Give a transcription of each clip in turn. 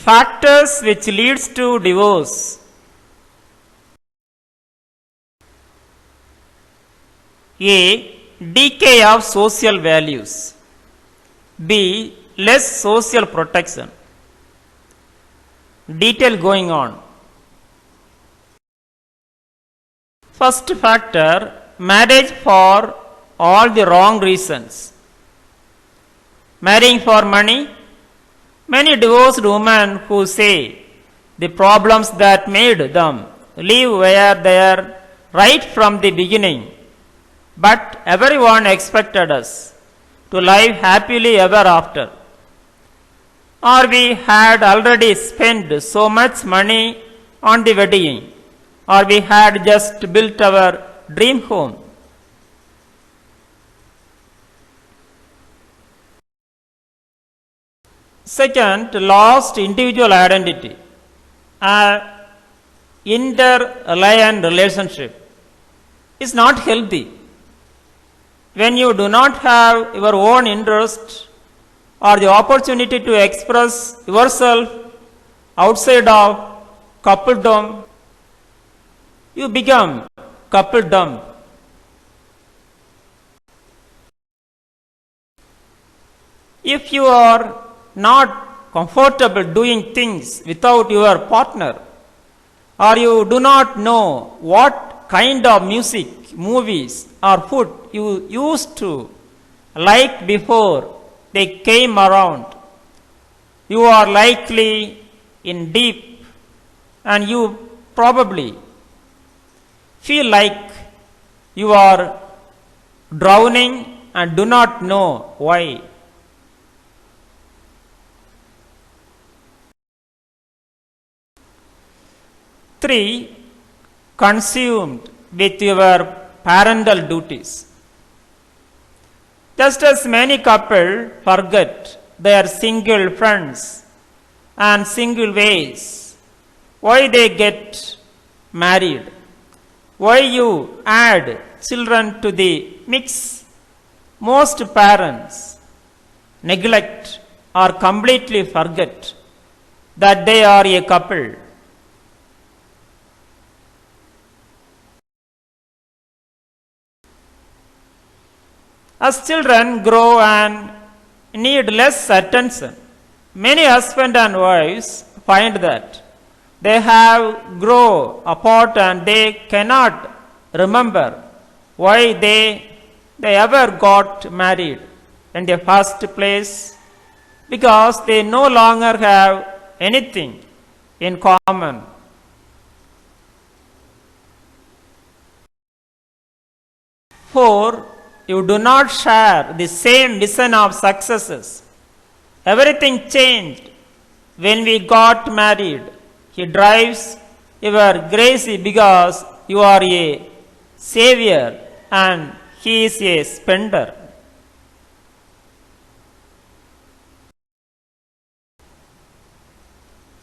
Factors which leads to divorce. A. Decay of social values. B. Less social protection. Detail going on. First factor, marriage for all the wrong reasons. Marrying for money. Many divorced women who say the problems that made them leave were there right from the beginning, but everyone expected us to live happily ever after. Or we had already spent so much money on the wedding, or we had just built our dream home. Second, lost individual identity. An interreliant relationship is not healthy. When you do not have your own interest or the opportunity to express yourself outside of coupledom, you become coupledom. If you are not comfortable doing things without your partner, or you do not know what kind of music, movies, or food you used to like before they came around, you are likely in deep and you probably feel like you are drowning and do not know why. Three, consumed with your parental duties. Just as many couples forget their single friends and single ways, why they get married, why you add children to the mix, most parents neglect or completely forget that they are a couple. As children grow and need less attention, many husbands and wives find that they have grown apart and they cannot remember why they ever got married in the first place, because they no longer have anything in common. Four, you do not share the same vision of successes. Everything changed when we got married. He drives your crazy because you are a savior and he is a spender.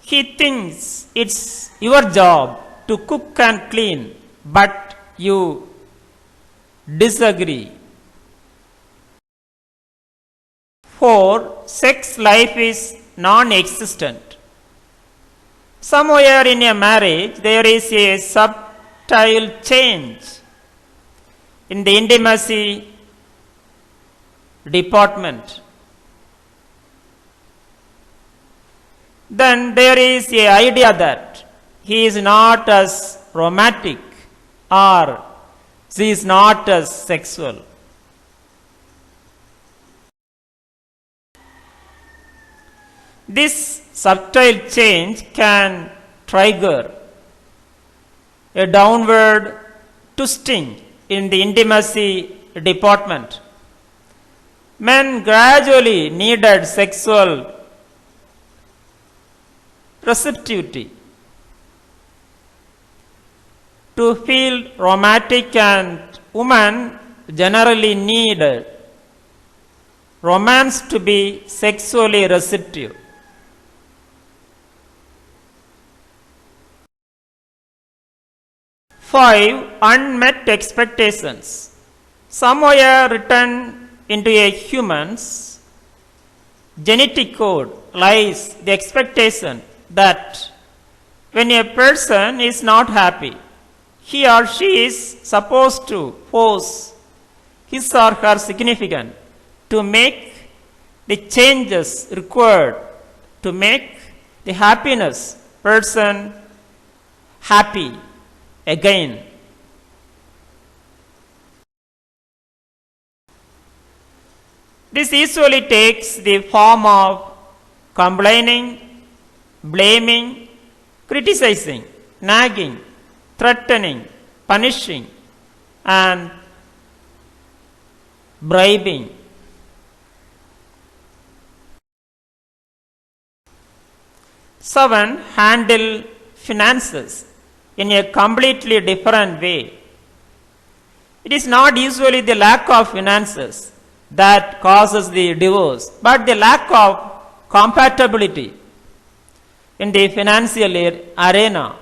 He thinks it's your job to cook and clean, but you disagree. 4. Sex life is non-existent. Somewhere in a marriage, there is a subtle change in the intimacy department. Then there is an idea that he is not as romantic or she is not as sexual. This subtle change can trigger a downward twisting in the intimacy department. Men gradually needed sexual receptivity to feel romantic, and women generally needed romance to be sexually receptive. 5. Unmet expectations. Somewhere written into a human's genetic code lies the expectation that when a person is not happy, he or she is supposed to force his or her significant to make the changes required to make the happiness person happy again. This usually takes the form of complaining, blaming, criticizing, nagging, threatening, punishing, and bribing. Seven, handle finances in a completely different way. It is not usually the lack of finances that causes the divorce, but the lack of compatibility in the financial arena.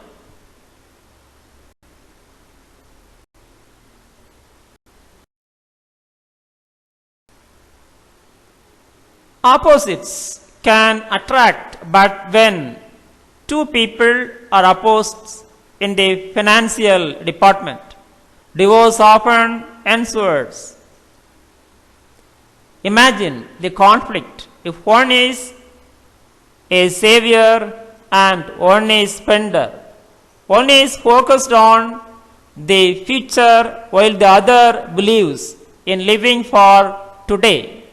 Opposites can attract, but when two people are opposed in the financial department, divorce often ensues. Imagine the conflict if one is a savior and one is spender. One is focused on the future while the other believes in living for today.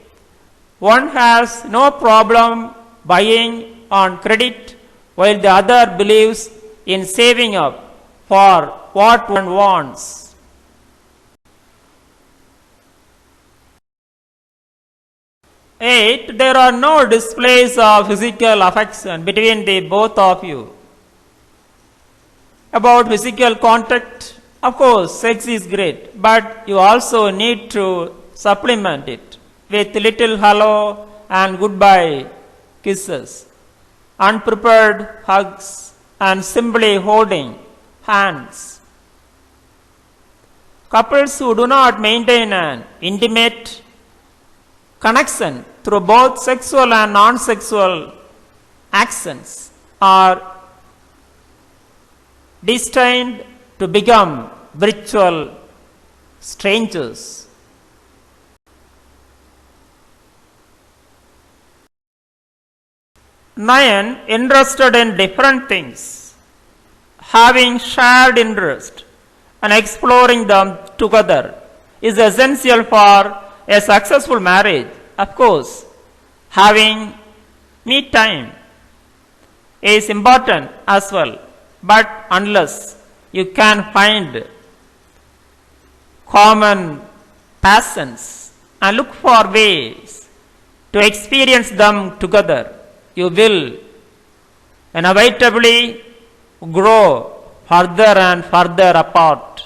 One has no problem buying on credit while the other believes in saving up for what one wants. 8. There are no displays of physical affection between the both of you. About physical contact, of course, sex is great, but you also need to supplement it with little hello and goodbye kisses, unprepared hugs, and simply holding hands. Couples who do not maintain an intimate connection through both sexual and non-sexual actions are destined to become virtual strangers. Nine, interested in different things, having shared interest and exploring them together is essential for a successful marriage. Of course, having me time is important as well, but unless you can find common passions and look for ways to experience them together, you will inevitably grow further and further apart.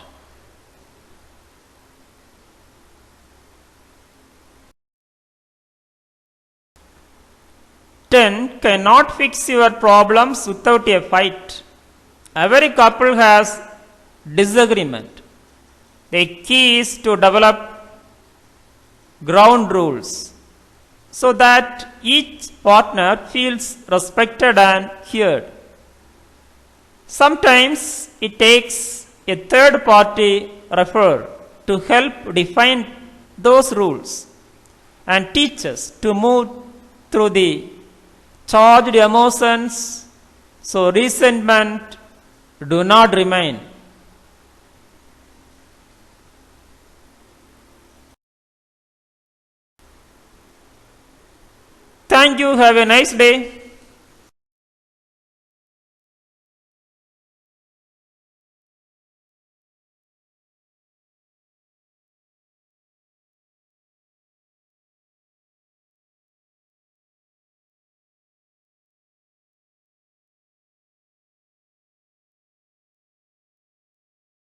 10. Cannot fix your problems without a fight. Every couple has disagreement. The key is to develop ground rules so that each partner feels respected and heard. Sometimes it takes a third party referrer to help define those rules and teach us to move through the charged emotions so resentment do not remain. Thank you. Have a nice day.